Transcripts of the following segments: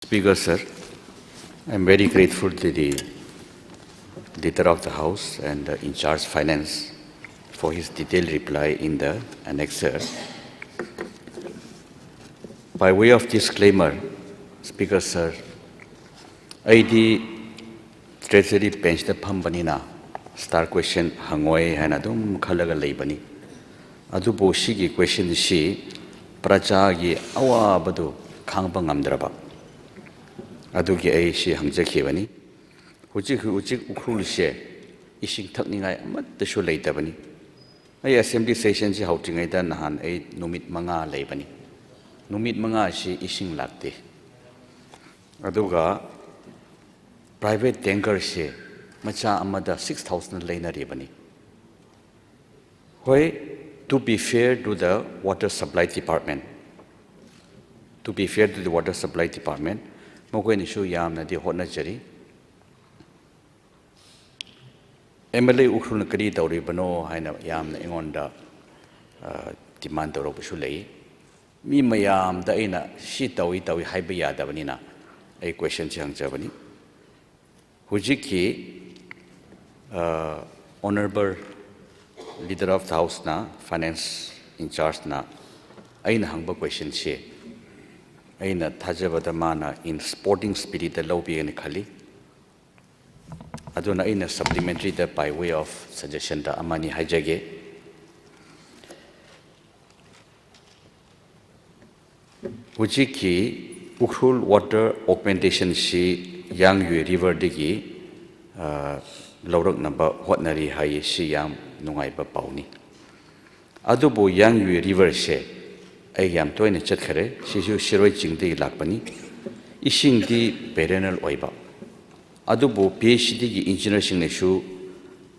Speaker, sir, I'm very grateful to the Leader of the House and in charge finance for his detailed reply in the annexer. By way of disclaimer, Speaker, sir, ID Treasury bench the Pambanina star question hangoi hanadum Kalaga Labani. Adubo Shigi question she Prajagi Awa Badu Kangbang Amdraba. Adugi A she Hamjakivani. Ujik Ukhrul she ishing Takningai Mat the show later bani. A assembly session she houting a dan han a numit manga labani. Numit manga she ishing latte. Aduga private tanker she Macha Amada 6,000 lane rebani. Why, to be fair to the water supply department, Moko issue yam na di hot jari. MLA Ukhrul Kari Tauri Bano, Hina Yam Ingonda demand the Robushulei. Me Mayam, Daina, Shitawi Tawi Hibaya Davanina, a question Chang Javani. Hujiki, Honorable Leader of the House na, Finance in charge na, Aina Hon'ble question she. Aina Tajavadamana in sporting spirit the lobby and Kali. Aduna Aina supplementary the by way of suggestion the Amani Hajage. Ujiki Ukhrul water augmentation she Yangyu River Digi Lorok number Hotnari Hai she yam Nungai Pauni. Adubu Yangyu River she I am to in a chetkare, she shiroi ching di lakbani, ishing di perennial oiba. Adubu PhD engineer sing issue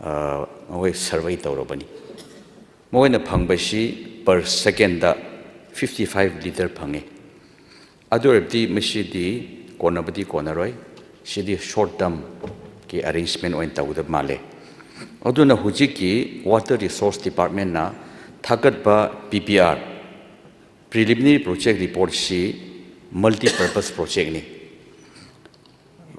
away survey taurobani. Mo in a pangbashi per second 55 liter pange. Adurabdi mishi di konabadi konaroi, she di short term ki arrangement oin tawda male. Aduna hujiki water resource department na thagat ba PPR. Preliminary project report she multi-purpose project ni.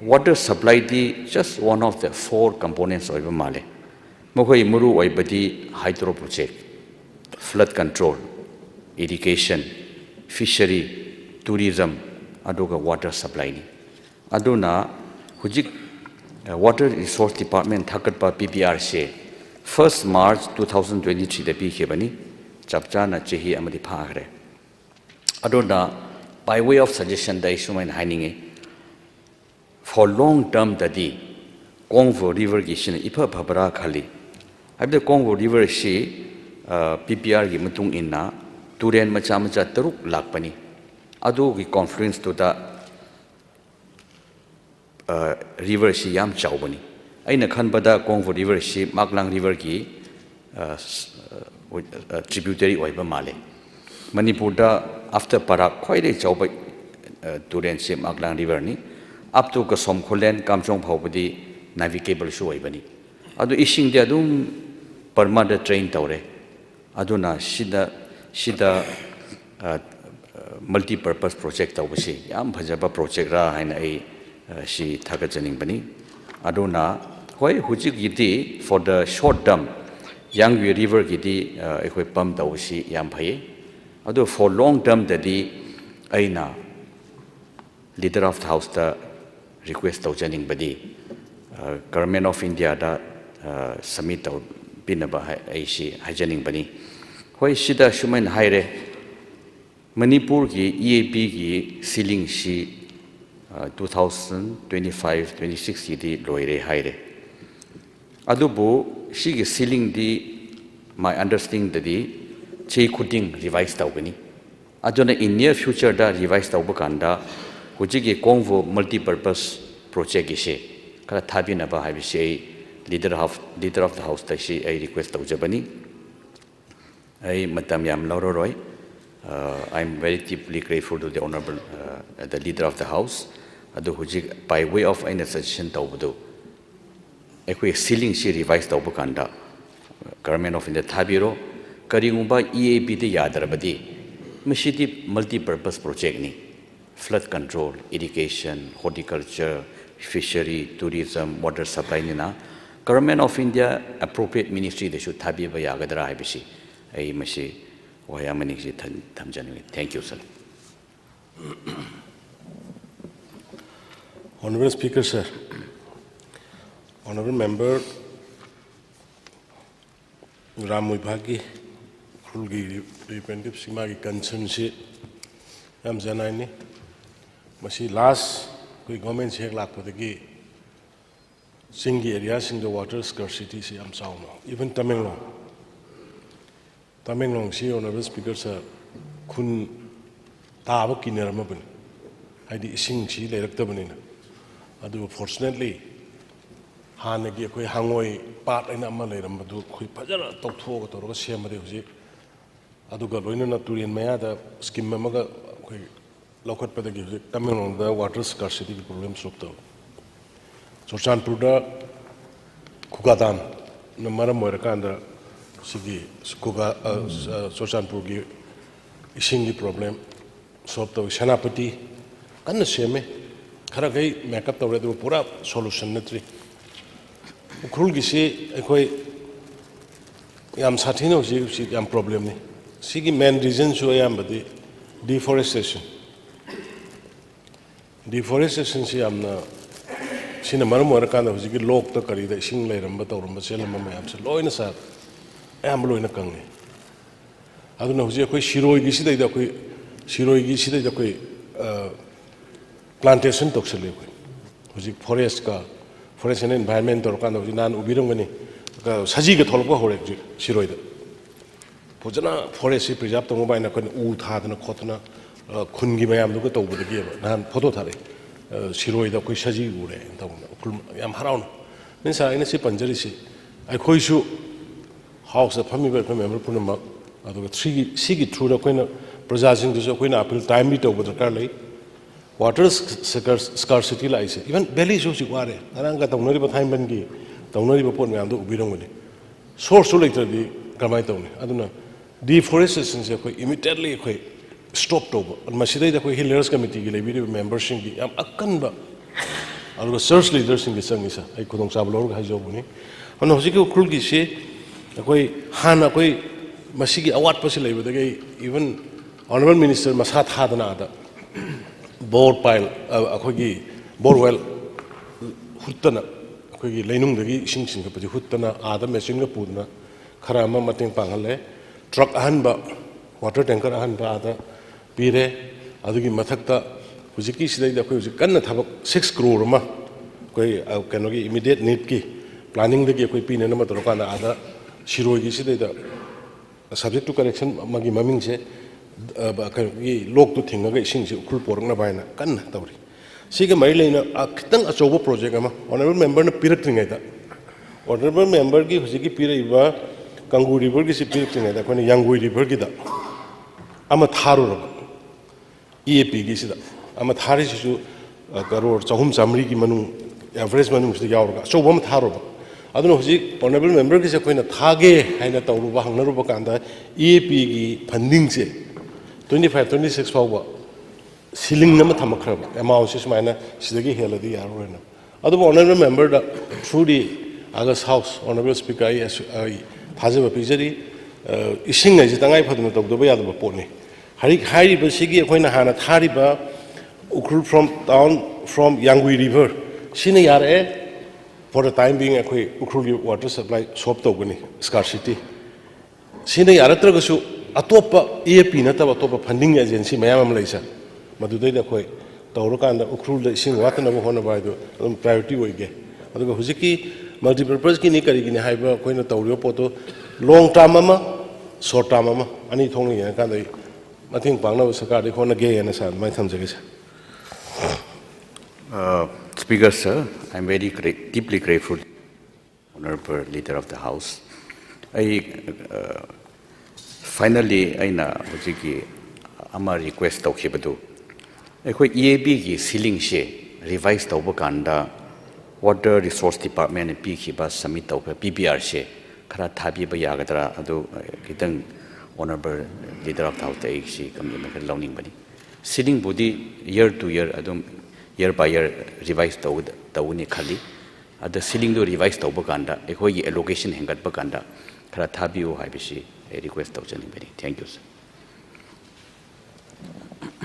Water supply di just one of the 4 components of Male. Mokoi muru oibadi hydro project, flood control, irrigation, fishery, tourism, aduga water supply ni. Aduna hujik water resource department thakat pa PPR she 1st March 2023 the PK bani chapchana chehi amadi phagre. Adona, by way of suggestion, the issue in Heininge for long term, the Congo River Gishin, Ipa Pabra Kali. I the Congo River she PPR Gimutung inna, Turian Machamacha Turuk Lakpani. Adu we confluence to the river she Yam Chaubani. Aina Kanbada Congo River she Maklang River Gi tributary Oiba Male. Manipur da after Parak quite a job Turian Sim Aglang River ni up to Kasom Kolen Kamjong Pobadi navigable show Ibani. Adu ishing the Adum Permada train Taure Aduna Shida multi-purpose project Tawashi Yam Pajaba project Ra and a she Tagajaning Bani Aduna why Hujik Giti for the short term Yangwi River Giti equipum Tawashi Yam Paye. Although for long term, the Aina Leader of the House the request of Janing Badi, Government of India da submit of Binaba Aishi Hajaning Badi. Why Shida Shuman Haire Manipur ki EAP ki ceiling she 2025-26 di Loire Haire. Adubu she ceiling di my understanding the Che Kuding revised Taubani. Aduna in near future da revised Taubakanda, Hujiki Convo multi-purpose project ishe. Kala Tabinaba Habishi, leader of the house, Tashi, a request of Jabani. I Matamyam Lauroi. I'm very deeply grateful to the Honorable the Leader of the House. Adu Hujik by way of an suggestion Taubudu. Equi ceiling she revised Taubakanda. Government of India Tabiro. Karingumba EAP the Yadarabadi, Mashiti multi-purpose project ni. flood control, irrigation, horticulture, fishery, tourism, water supply nina Government of India appropriate ministry they should thabi ba yagadra haibisi ai masi wayamani ji thamjanu. Thank you, sir. Honorable Speaker, sir. Honorable Member Ram Vibhagi Ukhrulgi representative Simagi concern si am janai masi last koi government chek lakpadagi singi area sing the water scarcity si am chawno even Tamenglong si Honorable Speaker, sir kun taaba kinerama bani haidi ising si leirakta bani na adu fortunately hanagi koi hangoi part ina amma leiram adu koi phajara tokthog toroga semade huji adu ga loina na turien maya da scheme amaga koi lokhat padagi huji Tamenglong da water scarcity problem solve taw Churchanpur da Kugadam na maram moirakanda sigi kuga Churchanpur gi ising problem solve taw Senapati kanna seme khara gai makeup tawre do pura solution natri Ukhrul gi se ekoi yam sathino si yam problem ni sigi main reason so yam badi deforestation si amna sina maram morakanda hujigi lok ta kari da ising leiramba tawramba selamba mayam se loina sa am loina kangne aduna huji ekoi shiroi gi sidai da koi plantation toksale koi huji forest and environment or kind of nan ubirungani saji ga tholpa hore shiroi da pojana forest preserve to mobile na kon u thadna khotna khungi mayam du ko to budi gi nan photo thare shiroi da koi saji ure ta yam haraun nin sa ina si panjari si ai khoi su house of family member punama adu 3 sigi through da koina projajing du koina appeal time bi to budar kar lai water scarcity lies even belly so sikware aranga tawnari ba thaim bangi tawnari ba pon myam do ubirongani source so later di kamai tawni aduna deforestation se koi immediately koi stop to masidai da koi hillers committee gi lebi members gi am akan ba algo search leaders gi sangi sa ai kodong sablor ga hajo buni ono hojiki Ukhrul gi se koi hana koi masigi award pa se lebi da even honorable minister masat hadana da board pile akogi borewell huttana akogi leinung dagi ising sing ka huttana ada machine ga pudna khara ma mating panghale truck ahanba water tanker ahanba ada pire adugi mathakta hujiki sidai da koi hujik kanna thabak 6 crore ma koi kanogi immediate need ki planning dagi koi pine na ma torokana ada shiroi gi sidai da subject to correction magi maming se lok to thinga ga ising si Ukhrul porang na baina kan tawri siga mai leina akitang achobo project ama honorable member na pirak tringai da honorable member gi hujigi piraiba Kangu river gi si pirak tringai da koni Yangui river gi da ama tharu ro EAP gi si da ama thari si su karor chahum chamri gi manu average manu si yaur ga so bom tharu ba aduna huji honorable member gi se koina thage haina tawru ba hangnaru ba kanda EAP gi funding se 25-26 fawba ceiling nama thamakhraba amount is maina sidagi heladi yarona adu honorable member da through the August house honorable speaker I thajaba pijari ising ai tangai phaduna tawdoba yadaba poni hari ba sigi khoina hana thari ba Ukhrul from Yangui river sina yare for the time being akhoi Ukhrul water supply sop tawgani scarcity sina yaratra gasu atopa EAP nataba atopa funding agency mayam laisa madudai da koi tawrokanda Ukhrul da ising watna ba hona ba do priority oige aduga hujiki multipurpose ki ni kari gi ni haiba koina tawrio poto long term ama short term ama ani thongni ya kan dai mathing pangna sarkar de khona ge yana sa mai thamjage sa Speaker sir, I am very deeply grateful honorable leader of the house. Finally, aina hojiki ama request tawkhibadu ekhoi EAB gi ceiling she revise tawba kanda water resource department pi khiba submit tawba PBR she khara thabi ba yagadra adu kitang honorable leader of the house ai shi kamni ma lawning bani Ceiling body year to year, year by year revise tawuni khali. The ceiling do revise tawbakanda, a allocation hangat bakanda, Karathabiu Habishi, a request of Thank you, sir.